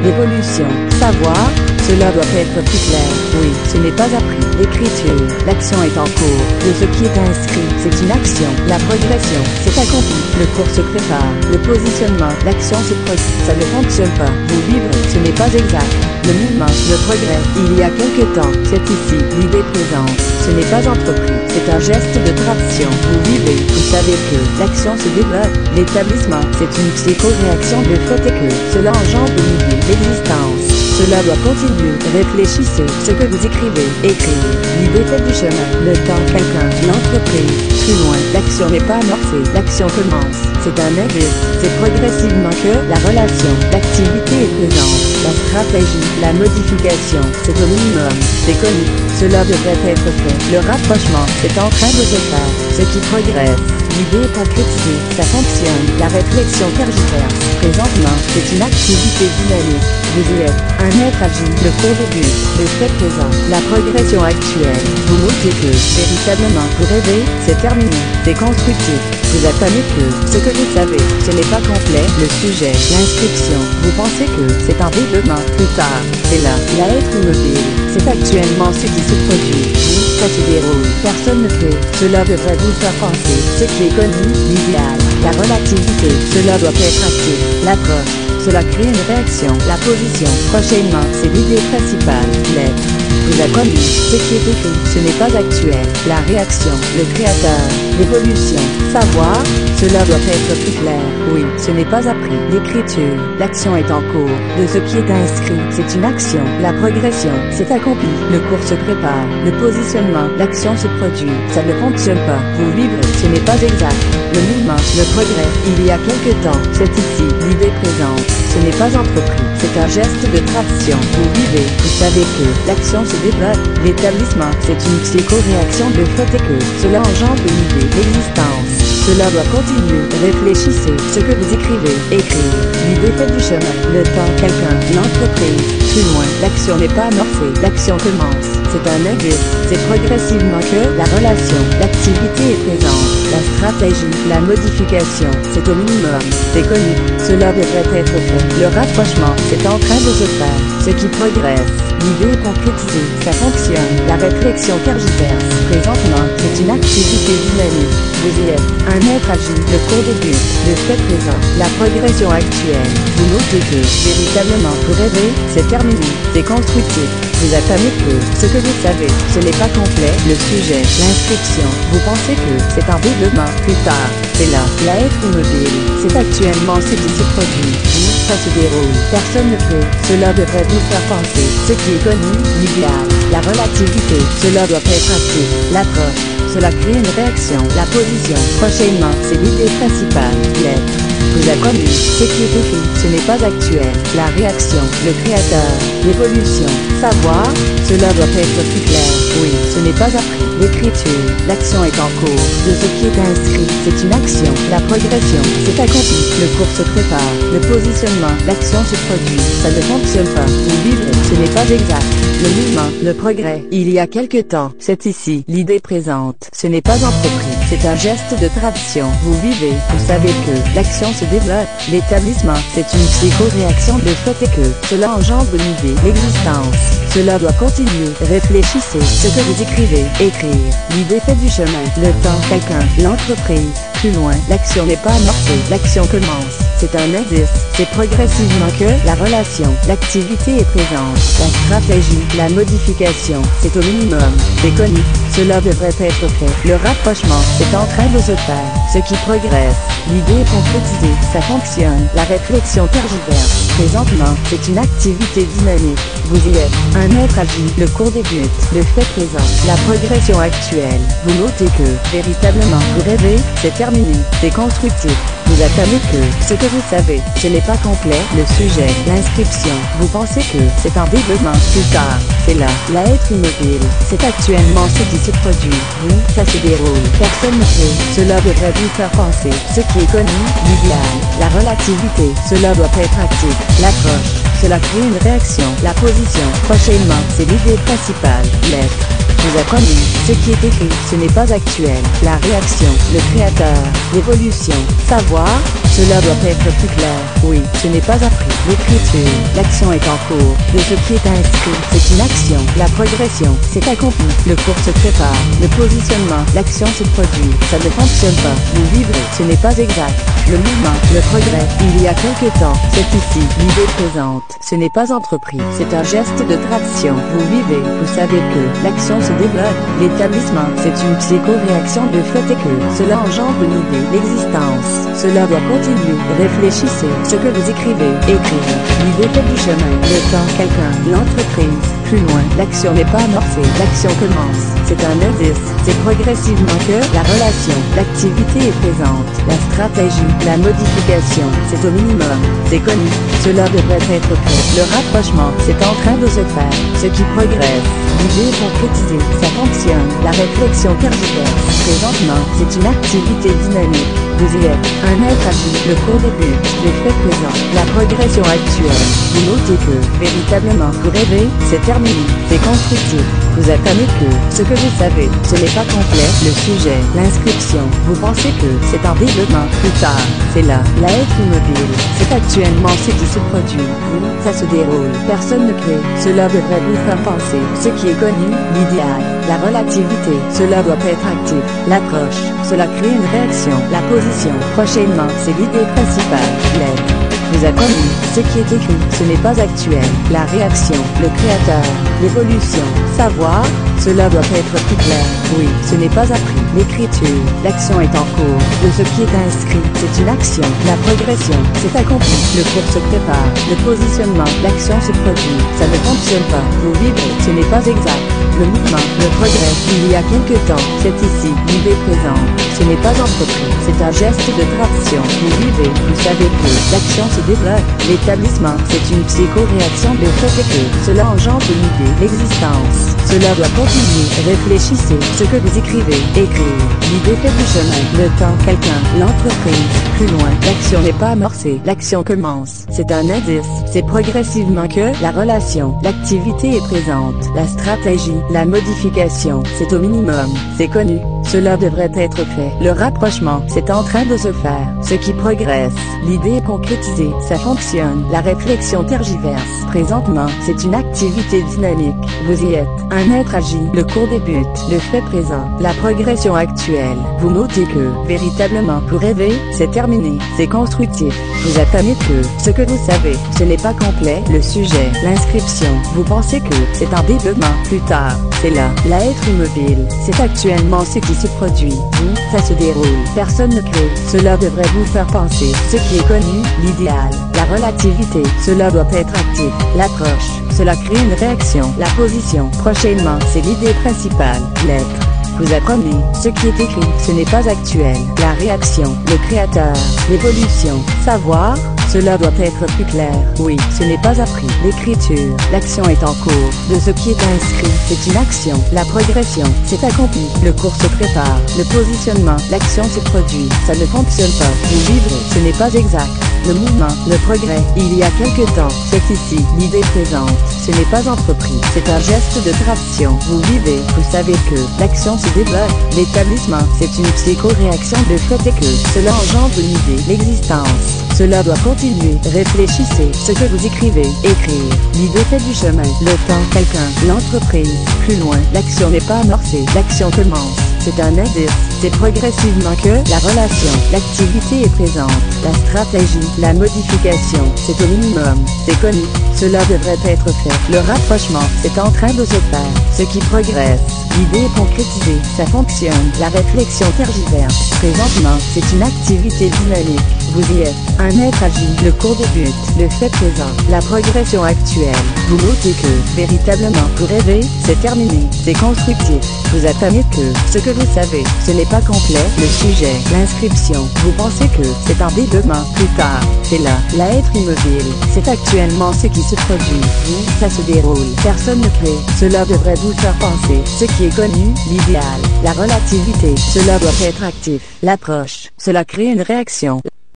l'évolution, savoir, cela doit être plus clair. Oui, ce n'est pas appris. L'écriture, l'action est en cours. De ce qui est inscrit, c'est une action. La progression, c'est accompli. Le cours se prépare. Le positionnement, l'action se produit. Ça ne fonctionne pas. Vous vivrez, ce n'est pas exact. Le mouvement, le progrès, il y a quelque temps, c'est ici, l'idée présente. Ce n'est pas entrepris, c'est un geste de traction. Vous vivez, vous savez que l'action se développe. L'établissement, c'est une psycho-réaction de fait et que cela engendre une idée d'existence. Cela doit continuer. Réfléchissez. Ce que vous écrivez, écrivez. L'idée fait du chemin. Le temps, quelqu'un, l'entreprise. Plus loin, l'action n'est pas amorcée. L'action commence. C'est un indice. C'est progressivement que la relation, l'activité est présente. La stratégie, la modification, c'est au minimum. C'est connu. Cela devrait être fait. Le rapprochement, c'est en train de se faire. Ce qui progresse. L'idée est concrétisée, ça fonctionne. La réflexion tergiverse. Présentement, c'est une activité dynamique. Vous y êtes. Un être agit. Le cours débute. Le fait présent. La progression actuelle. Vous notez que, véritablement, vous rêvez, c'est terminé. C'est constructif. Vous attendez que, ce que vous savez, ce n'est pas complet. Le sujet, l'inscription. Vous pensez que, c'est un développement. Plus tard, c'est là. La être immobile. C'est actuellement ce qui se produit. Oui, ça se déroule. Personne ne peut. Cela devrait vous faire penser. Ce qui est connu, l'idéal, la relativité, cela doit être actif. L'approche, cela crée une réaction. La position, prochainement, c'est l'idée principale. L'être. Vous avez connu, ce qui est écrit, ce n'est pas actuel. La réaction, le créateur, l'évolution, savoir, cela doit être plus clair. Oui, ce n'est pas appris. L'écriture, l'action est en cours. De ce qui est inscrit, c'est une action. La progression, c'est accompli. Le cours se prépare. Le positionnement, l'action se produit. Ça ne fonctionne pas. Vous vivrez, ce n'est pas exact. Le mouvement, le progrès, il y a quelque temps, c'est ici, l'idée présente. Ce n'est pas entrepris. C'est un geste de traction. Vous vivez, vous savez que l'action se développe. L'établissement, c'est une psycho-réaction de fait et que cela engendre une idée d'existence. Cela doit continuer. Réfléchissez. Ce que vous écrivez, écrivez. L'idée fait du chemin. Le temps, quelqu'un, l'entreprise. Plus loin, l'action n'est pas amorcée. L'action commence. C'est un indice. C'est progressivement que la relation, l'activité est présente. La stratégie, la modification, c'est au minimum. C'est connu. Cela devrait être fait. Le rapprochement, c'est en train de se faire. Ce qui progresse. L'idée est concrétisée. Ça fonctionne. La réflexion tergiverse. Présentement, c'est une activité dynamique. Vous y êtes. Un être agit. Le cours débute. Le fait présent. La progression actuelle. Vous notez que, véritablement, vous rêvez, c'est terminé. C'est constructif. Vous attendez que, ce que vous savez, ce n'est pas complet. Le sujet, l'inscription. Vous pensez que, c'est un développement. Plus tard, c'est là. La être immobile. C'est actuellement ce qui se produit. Oui, ça se déroule. Personne ne peut. Cela devrait vous faire penser. Ce qui est connu, l'idéal, la relativité. Cela doit être actif. L'approche. Cela crée une réaction. La position. Prochainement, c'est l'idée principale. L'être. Vous avez connu, ce qui est écrit, ce n'est pas actuel. La réaction, le créateur, l'évolution, savoir, cela doit être plus clair. Oui, ce n'est pas appris. L'écriture, l'action est en cours. De ce qui est inscrit, c'est une action. La progression, c'est accompli. Le cours se prépare. Le positionnement, l'action se produit. Ça ne fonctionne pas. Vous vivrez, ce n'est pas exact. Le mouvement, le progrès, il y a quelque temps, c'est ici, l'idée présente. Ce n'est pas entrepris. C'est un geste de traction. Vous vivez, vous savez que l'action se développe. L'établissement, c'est une psycho-réaction de fait et que cela engendre une idée d'existence. Cela doit continuer. Réfléchissez. Ce que vous écrivez, écrire. L'idée fait du chemin. Le temps, quelqu'un, l'entreprise. Plus loin, l'action n'est pas amorcée. L'action commence. C'est un indice. C'est progressivement que la relation, l'activité est présente. La stratégie, la modification, c'est au minimum. C'est connu. Cela devrait être fait. Le rapprochement, c'est en train de se faire. Ce qui progresse. L'idée est concrétisée. Ça fonctionne. La réflexion tergiverse. Présentement, c'est une activité dynamique. Vous y êtes. Un être agit. Le cours débute. Le fait présent. La progression actuelle. Vous notez que, véritablement, vous rêvez, c'est terminé. C'est constructif. Vous attendez que, ce que vous savez, ce n'est pas complet. Le sujet, l'inscription. Vous pensez que, c'est un développement. Plus tard, c'est là. La être immobile. C'est actuellement ce qui se produit. Oui, ça se déroule. Personne ne peut. Cela devrait vous faire penser. Ce qui est connu, l'idéal, la relativité. Cela doit être actif. L'approche. Cela crée une réaction. La position. Prochainement, c'est l'idée principale. L'être. vous apprenez, ce qui est écrit, ce n'est pas actuel, la réaction, le créateur, l'évolution, savoir, cela doit être plus clair, oui, ce n'est pas appris, l'écriture, l'action est en cours, de ce qui est inscrit, c'est une action, la progression, c'est accompli, le cours se prépare, le positionnement, l'action se produit, ça ne fonctionne pas, vous vivrez, ce n'est pas exact, le mouvement, le progrès, il y a quelque temps, c'est ici, l'idée présente, ce n'est pas entrepris, c'est un geste de traction, vous vivez, vous savez que, l'action se développe, l'établissement, c'est une psycho-réaction de fait et que, cela engendre une idée, l'existence, cela doit continuer, réfléchissez, ce que vous écrivez, écrivez, l'idée fait du chemin, le temps, quelqu'un, l'entreprise, plus loin, l'action n'est pas amorcée, l'action commence, c'est un indice, c'est progressivement que, la relation, l'activité est présente, la stratégie, la modification, c'est au minimum, c'est connu, cela devrait être fait, le rapprochement, c'est en train de se faire, ce qui progresse, l'idée est concrétisée, ça fonctionne, la réflexion tergiverse, présentement, c'est une activité dynamique, vous y êtes, un être agit, le cours débute, le fait présent, la progression actuelle, vous notez que, véritablement, vous rêvez, c'est terminé, c'est constructif, vous attendez que, ce que vous savez, ce n'est pas complet, le sujet, l'inscription, vous pensez que, c'est en développement, plus tard, c'est là, l'être immobile, c'est actuellement ce qui se produit, vous, ça se déroule, personne ne crée, cela devrait vous faire penser, ce qui est connu, l'idéal, la relativité, cela doit être actif, l'approche, cela crée une réaction, la position, prochainement, c'est l'idée principale, l'être. Vous apprenez, ce qui est écrit, ce n'est pas actuel, la réaction, le créateur, l'évolution, savoir, cela doit être plus clair, oui, ce n'est pas appris, l'écriture, l'action est en cours, de ce qui est inscrit, c'est une action, la progression, c'est accompli, le cours se prépare, le positionnement, l'action se produit, ça ne fonctionne pas, vous vivrez, ce n'est pas exact, le mouvement, le progrès, il y a quelque temps, c'est ici, l'idée présente, ce n'est pas entrepris, c'est un geste de traction, vous vivez, vous savez que, l'action se développe, l'établissement, c'est une psycho-réaction de fait et que, cela engendre une idée, l'existence, cela doit continuer, réfléchissez, ce que vous écrivez, écrire, l'idée fait du chemin, le temps, quelqu'un, l'entreprise, plus loin, l'action n'est pas amorcée, l'action commence, c'est un indice, c'est progressivement que, la relation, l'activité est présente, la stratégie, la modification, c'est au minimum, c'est connu, cela devrait être fait, le rapprochement, c'est en train de se faire, ce qui progresse, l'idée est concrétisée, ça fonctionne, la réflexion tergiverse, présentement, c'est une activité dynamique, vous y êtes, un être agit, le cours débute, le fait présent, la progression actuelle, vous notez que, véritablement, vous rêvez, c'est terminé, c'est constructif, vous attendez que, ce que vous savez, ce n'est pas complet, le sujet, l'inscription, vous pensez que, c'est en développement, plus tard, c'est là, l'être immobile, c'est actuellement ce qui se produit, vous, ça se déroule, personne ne crée, cela devrait vous faire penser, ce qui est connu, l'idéal, la relativité, cela doit être actif, l'approche, cela crée une réaction, la position, prochainement, c'est l'idée principale, l'être. Vous apprenez, ce qui est écrit, ce n'est pas actuel, la réaction, le créateur, l'évolution, savoir, cela doit être plus clair, oui, ce n'est pas appris, l'écriture, l'action est en cours, de ce qui est inscrit, c'est une action, la progression, c'est accompli, le cours se prépare, le positionnement, l'action se produit, ça ne fonctionne pas, vous vivrez, ce n'est pas exact, le mouvement, le progrès, il y a quelque temps, c'est ici, l'idée présente, ce n'est pas entrepris, c'est un geste de traction, vous vivez, vous savez que, l'action se développe, l'établissement, c'est une psycho-réaction de fait et que, cela engendre une idée, l'existence, cela doit continuer, réfléchissez, ce que vous écrivez, écrire, l'idée fait du chemin, le temps, quelqu'un, l'entreprise, plus loin, l'action n'est pas amorcée, l'action commence, c'est un indice, c'est progressivement que, la relation, l'activité est présente, la stratégie, la modification, c'est au minimum, c'est connu, cela devrait être fait, le rapprochement, c'est en train de se faire, ce qui progresse, l'idée est concrétisée, ça fonctionne, la réflexion tergiverse, présentement, c'est une activité dynamique, vous y êtes, un être agit, le cours débute, le fait présent, la progression actuelle, vous notez que, véritablement, vous rêvez, c'est terminé, c'est constructif, vous attendez que, ce que vous savez, ce n'est pas complet, le sujet, l'inscription, vous pensez que, c'est en développement, plus tard, c'est là, l'être immobile, c'est actuellement ce qui se produit, vous, ça se déroule, personne ne crée, cela devrait vous faire penser, ce qui est connu, l'idéal, la relativité, cela doit être actif, l'approche, cela crée une réaction.